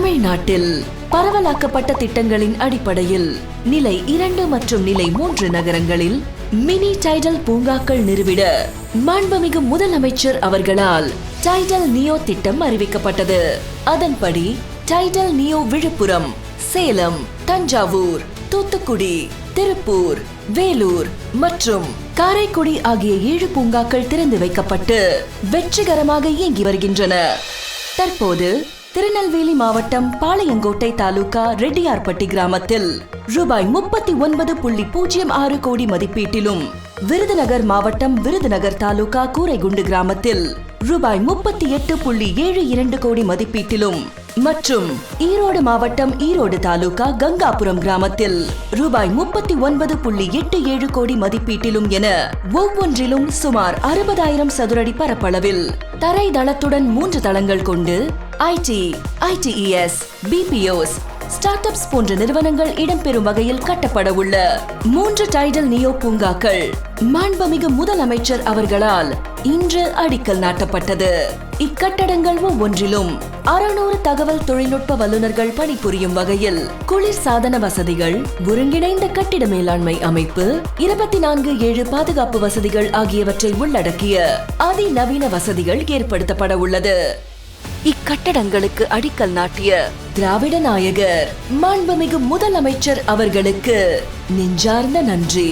தமிழ்நாட்டில் பரவலாக்கப்பட்ட திட்டங்களின் அடிப்படையில் நிலை 2 மற்றும் நிலை 3 நகரங்களில் மினி டைடல் பூங்காக்கள் நிறுவிட மாண்புமிகு முதலமைச்சர் அவர்களால் டைடல் நியோ திட்டம் அறிவிக்கப்பட்டது. அதன்படி டைடல் நியோ விழுப்புரம், சேலம், தஞ்சாவூர், தூத்துக்குடி, திருப்பூர், வேலூர் மற்றும் காரைக்குடி ஆகிய 7 பூங்காக்கள் திறந்து வைக்கப்பட்டு வெற்றிகரமாக இயங்கி வருகின்றன. தற்போது திருநெல்வேலி மாவட்டம் பாளையங்கோட்டை தாலுகா ரெட்டியார்பட்டி கிராமத்தில் ரூபாய் 39.06 கோடி மதிப்பீட்டிலும், விருதுநகர் மாவட்டம் விருதுநகர் தாலுகா கூரைகுண்டு கிராமத்தில் ரூபாய் 38.72 கோடி மதிப்பீட்டிலும் மற்றும் ஈரோடு மாவட்டம் ஈரோடு தாலுகா கங்காபுரம் கிராமத்தில் ரூபாய் 39.87 கோடி மதிப்பீட்டிலும் என ஒவ்வொன்றிலும் சுமார் 60,000 சதுரடி பரப்பளவில் தரை தளத்துடன் 3 தளங்கள் கொண்டு IT, ITES, BPOs, start ups போன்ற நிறுவனங்கள் இடம்பெறும் வகையில் கட்டப்பட உள்ள 3 டைடல் நியோ பூங்காக்கள் மாண்புமிகு முதலமைச்சர் அவர்களால் இன்று அடிக்கல் நாட்டப்பட்டது. இக்கட்டடங்கள் ஒவ்வொன்றிலும் 600 தகவல் தொழில்நுட்ப வல்லுநர்கள் பணிபுரியும் வகையில் குளிர் சாதன வசதிகள், ஒருங்கிணைந்த கட்டிட மேலாண்மை அமைப்பு, 24/7 பாதுகாப்பு வசதிகள் ஆகியவற்றை உள்ளடக்கிய அதிநவீன வசதிகள் ஏற்படுத்தப்பட உள்ளது. இக்கட்டடங்களுக்கு அடிக்கல் நாட்டிய திராவிட நாயகர் மாண்புமிகு முதலமைச்சர் அவர்களுக்கு நெஞ்சார்ந்த நன்றி.